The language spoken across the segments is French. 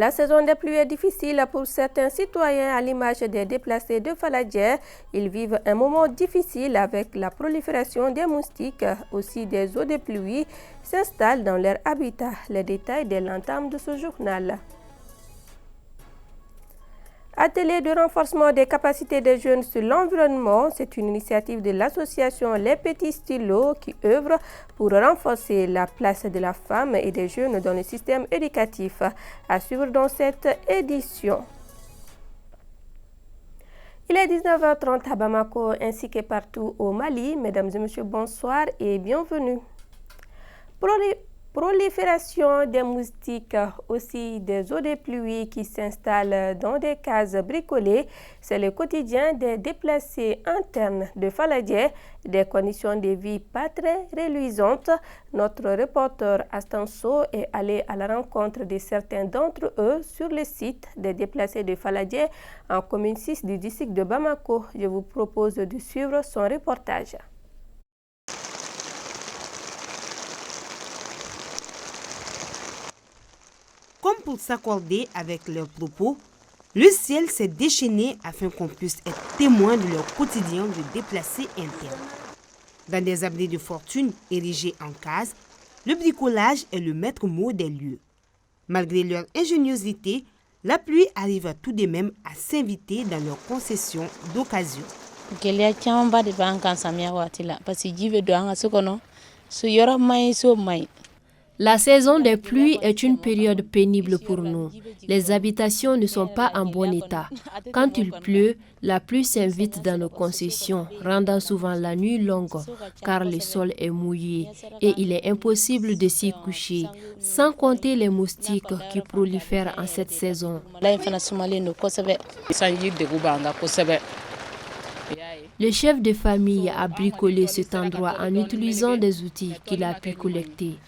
La saison des pluies est difficile pour certains citoyens à l'image des déplacés de Faladjer. Ils vivent un moment difficile avec la prolifération des moustiques. Aussi, des eaux de pluie s'installent dans leur habitat. Les détails dès l'entame de ce journal. Atelier de renforcement des capacités des jeunes sur l'environnement, c'est une initiative de l'association Les Petits Stylos qui œuvre pour renforcer la place de la femme et des jeunes dans le système éducatif. À suivre dans cette édition. Il est 19h30 à Bamako ainsi que partout au Mali. Mesdames et messieurs, bonsoir et bienvenue. Prolifération des moustiques, aussi des eaux de pluie qui s'installent dans des cases bricolées, c'est le quotidien des déplacés internes de Faladjer, des conditions de vie pas très reluisantes. Notre reporter Astanso est allé à la rencontre de certains d'entre eux sur le site des déplacés de Faladjer en commune 6 du district de Bamako. Je vous propose de suivre son reportage. Comme pour s'accorder avec leurs propos, le ciel s'est déchaîné afin qu'on puisse être témoin de leur quotidien de déplacés internes. Dans des abris de fortune érigés en cases, le bricolage est le maître mot des lieux. Malgré leur ingéniosité, la pluie arrive tout de même à s'inviter dans leurs concessions d'occasion. La saison des pluies est une période pénible pour nous. Les habitations ne sont pas en bon état. Quand il pleut, la pluie s'invite dans nos concessions, rendant souvent la nuit longue, car le sol est mouillé et il est impossible de s'y coucher, sans compter les moustiques qui prolifèrent en cette saison. Le chef de famille a bricolé cet endroit en utilisant des outils qu'il a pu collecter.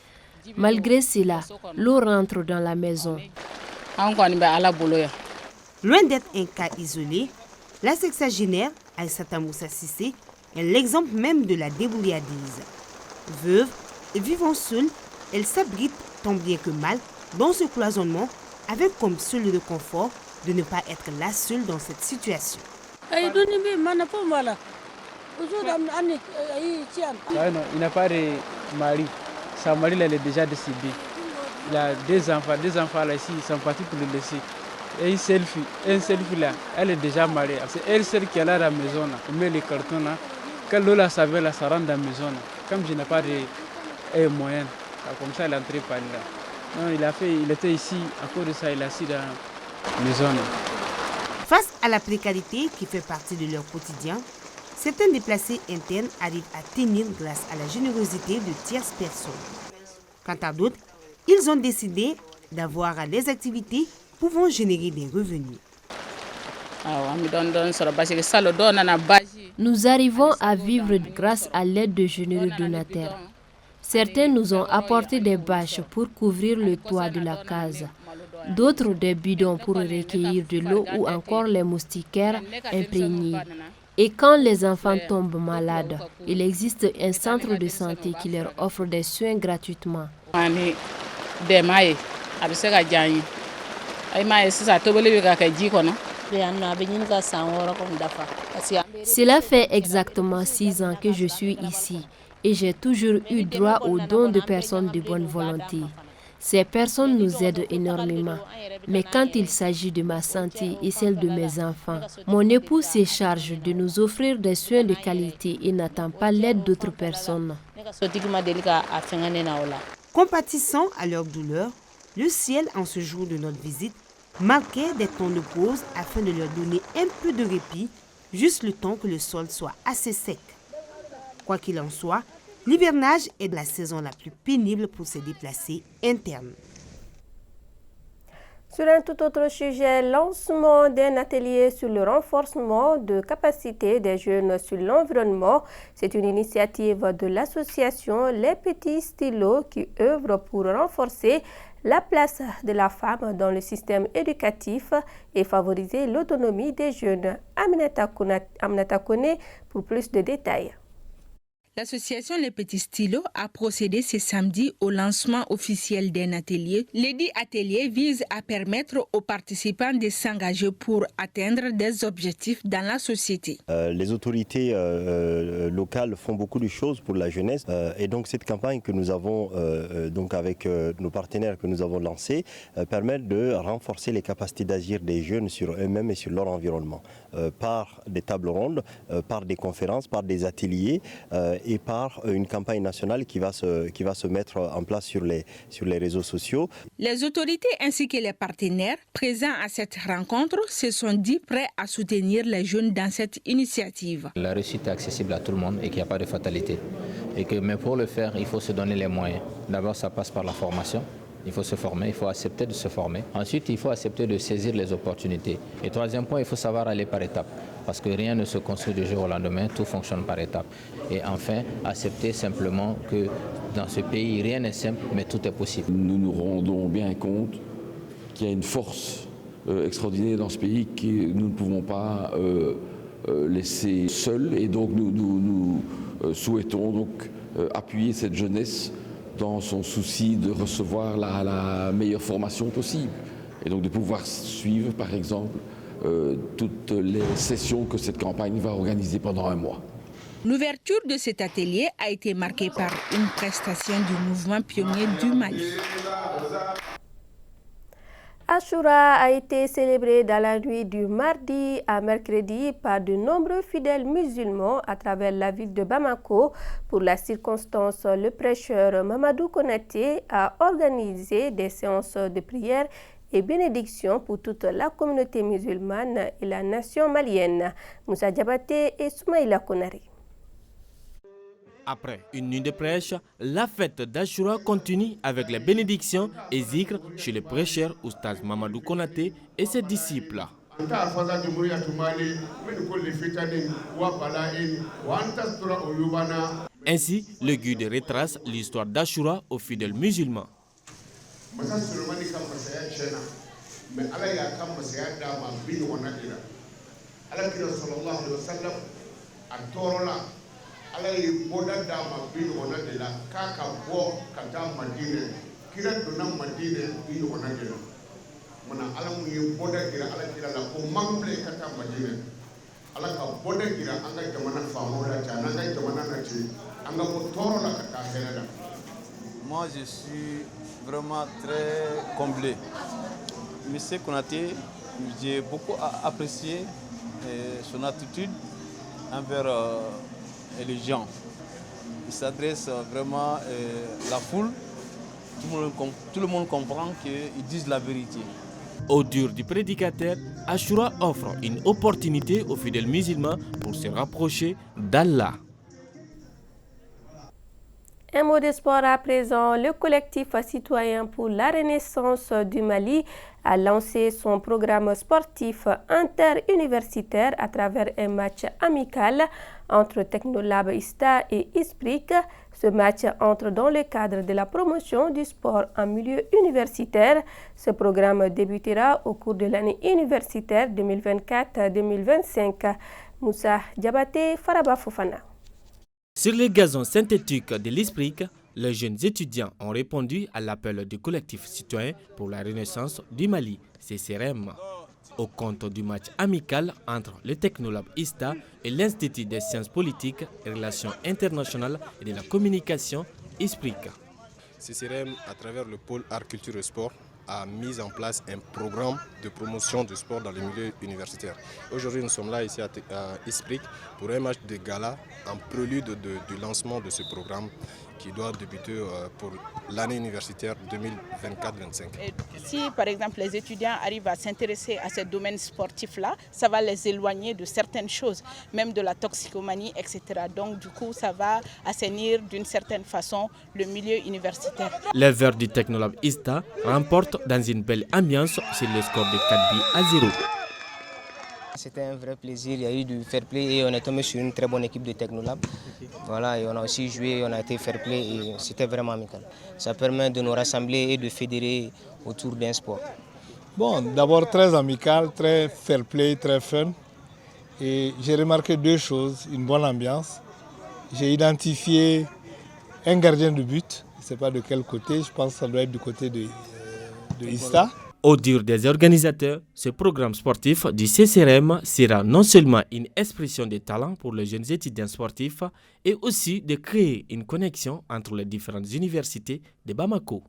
Malgré cela, l'eau rentre dans la maison. Loin d'être un cas isolé, la sexagénaire Aïssata Moussa Sissé est l'exemple même de la débrouillardise. Veuve et vivant seule, elle s'abrite tant bien que mal dans ce cloisonnement avec comme seul réconfort de ne pas être la seule dans cette situation. Il n'a pas de mari. Sa mari, elle est déjà décédée. Il a deux enfants là ici, ils sont partis pour le laisser. Et une seule fille là, elle est déjà mariée. C'est elle seule qui est là à la maison, là. Elle met les cartons là. Quand l'eau la savait, là, ça rentre dans la maison. Là. Comme je n'ai pas de moyens, comme ça, elle est entrée par là. Non, il était ici, à cause de ça, il est assis dans la maison. Là. Face à la précarité qui fait partie de leur quotidien, certains déplacés internes arrivent à tenir grâce à la générosité de tierces personnes. Quant à d'autres, ils ont décidé d'avoir des activités pouvant générer des revenus. Nous arrivons à vivre grâce à l'aide de généreux donataires. Certains nous ont apporté des bâches pour couvrir le toit de la case, d'autres des bidons pour recueillir de l'eau ou encore les moustiquaires imprégnés. Et quand les enfants tombent malades, il existe un centre de santé qui leur offre des soins gratuitement. Cela fait exactement 6 ans que je suis ici et j'ai toujours eu droit aux dons de personnes de bonne volonté. Ces personnes nous aident énormément. Mais quand il s'agit de ma santé et celle de mes enfants, mon époux se charge de nous offrir des soins de qualité et n'attend pas l'aide d'autres personnes. Compatissant à leur douleur, le ciel en ce jour de notre visite marquait des temps de pause afin de leur donner un peu de répit, juste le temps que le sol soit assez sec. Quoi qu'il en soit, l'hivernage est la saison la plus pénible pour ces déplacés internes. Sur un tout autre sujet, lancement d'un atelier sur le renforcement de capacité des jeunes sur l'environnement. C'est une initiative de l'association Les Petits Stylos qui œuvre pour renforcer la place de la femme dans le système éducatif et favoriser l'autonomie des jeunes. Aminata Kone pour plus de détails. L'association Les Petits Stylos a procédé ce samedi au lancement officiel d'un atelier. L'édit atelier vise à permettre aux participants de s'engager pour atteindre des objectifs dans la société. Les autorités locales font beaucoup de choses pour la jeunesse et donc cette campagne que nous avons donc avec nos partenaires que nous avons lancée permet de renforcer les capacités d'agir des jeunes sur eux-mêmes et sur leur environnement par des tables rondes, par des conférences, par des ateliers et par une campagne nationale qui va se mettre en place sur les réseaux sociaux. Les autorités ainsi que les partenaires présents à cette rencontre se sont dit prêts à soutenir les jeunes dans cette initiative. La réussite est accessible à tout le monde et qu'il n'y a pas de fatalité. Mais pour le faire, il faut se donner les moyens. D'abord, ça passe par la formation. Il faut se former, il faut accepter de se former. Ensuite, il faut accepter de saisir les opportunités. Et troisième point, il faut savoir aller par étapes. Parce que rien ne se construit du jour au lendemain, tout fonctionne par étapes. Et enfin, accepter simplement que dans ce pays, rien n'est simple, mais tout est possible. Nous nous rendons bien compte qu'il y a une force extraordinaire dans ce pays que nous ne pouvons pas laisser seul. Et donc nous souhaitons donc appuyer cette jeunesse dans son souci de recevoir la meilleure formation possible. Et donc de pouvoir suivre, par exemple, toutes les sessions que cette campagne va organiser pendant un mois. L'ouverture de cet atelier a été marquée par une prestation du mouvement pionnier du Mali. Ashura a été célébré dans la nuit du mardi à mercredi par de nombreux fidèles musulmans à travers la ville de Bamako. Pour la circonstance, le prêcheur Mamadou Konaté a organisé des séances de prière et bénédiction pour toute la communauté musulmane et la nation malienne. Moussa Diabaté et Soumaïla Konari. Après une nuit de prêche, la fête d'Ashura continue avec les bénédictions et zikr chez le prêcheur Oustaz Mamadou Konaté et ses disciples. Ainsi, le guide retrace l'histoire d'Ashura aux fidèles musulmans. ala ye boda d'a ma bi ɲɔgɔnna de la k'a ka bɔ ka taa Madinɛ kira donna Madinɛ bi ɲɔgɔnna de la mana ala mun ye boda jira ala kira la ko man bila ka taa Madinɛ ala ka boda jira an ka jamana faamaw la cɛ n'an ka jamana na cɛ an ka bɔ tɔɔrɔ la ka taa hɛrɛ la. Moi je suis vraiment très comblé. Monsieur Konaté, j'ai beaucoup apprécié son attitude envers et les gens. Il s'adresse vraiment à la foule. Tout le monde comprend qu'ils disent la vérité. Au dur du prédicateur, Ashura offre une opportunité aux fidèles musulmans pour se rapprocher d'Allah. Un mot de sport à présent. Le collectif citoyen pour la renaissance du Mali a lancé son programme sportif interuniversitaire à travers un match amical entre Technolab ISTA et ISPRIC. Ce match entre dans le cadre de la promotion du sport en milieu universitaire. Ce programme débutera au cours de l'année universitaire 2024-2025. Moussa Diabaté, Faraba Fofana. Sur les gazons synthétiques de l'ISPRIC, les jeunes étudiants ont répondu à l'appel du collectif citoyen pour la renaissance du Mali, CCRM, au compte du match amical entre le Technolab ISTA et l'Institut des sciences politiques et relations internationales et de la communication ISPRIC. CCRM, à travers le pôle art, culture et sport, a mis en place un programme de promotion du sport dans les milieux universitaires. Aujourd'hui, nous sommes là ici à ISPRIC pour un match de gala en prélude du lancement de ce programme qui doit débuter pour l'année universitaire 2024-25. Si par exemple les étudiants arrivent à s'intéresser à ce domaine sportif-là, ça va les éloigner de certaines choses, même de la toxicomanie, etc. Donc du coup, ça va assainir d'une certaine façon le milieu universitaire. Les Verts du Technolab ISTA remportent dans une belle ambiance sur le score de 4 buts à 0. C'était un vrai plaisir, il y a eu du fair play et on est tombé sur une très bonne équipe de Technolab. Voilà, et on a aussi joué, on a été fair play et c'était vraiment amical. Ça permet de nous rassembler et de fédérer autour d'un sport. Bon, d'abord très amical, très fair play, très fun. Et j'ai remarqué deux choses, une bonne ambiance j'ai identifié un gardien de but. Je ne sais pas de quel côté, je pense que ça doit être du côté de Ista. Au dire des organisateurs, ce programme sportif du CCRM sera non seulement une expression de talent pour les jeunes étudiants sportifs, et aussi de créer une connexion entre les différentes universités de Bamako.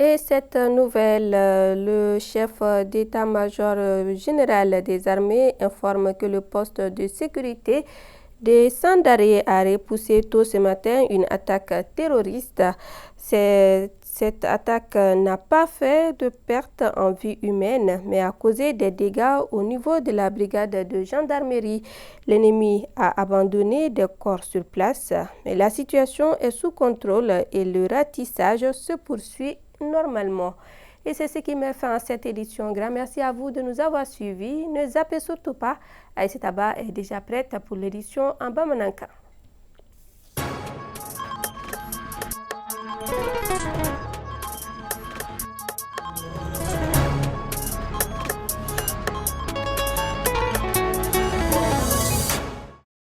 Et cette nouvelle, le chef d'état-major général des armées informe que le poste de sécurité de Sandaré a repoussé tôt ce matin une attaque terroriste. Cette attaque n'a pas fait de perte en vie humaine, mais a causé des dégâts au niveau de la brigade de gendarmerie. L'ennemi a abandonné des corps sur place, mais la situation est sous contrôle et le ratissage se poursuit normalement. Et c'est ce qui met fin à cette édition. Grand merci à vous de nous avoir suivis. Ne zappez surtout pas. Aïssata Ba est déjà prête pour l'édition en Bamananka.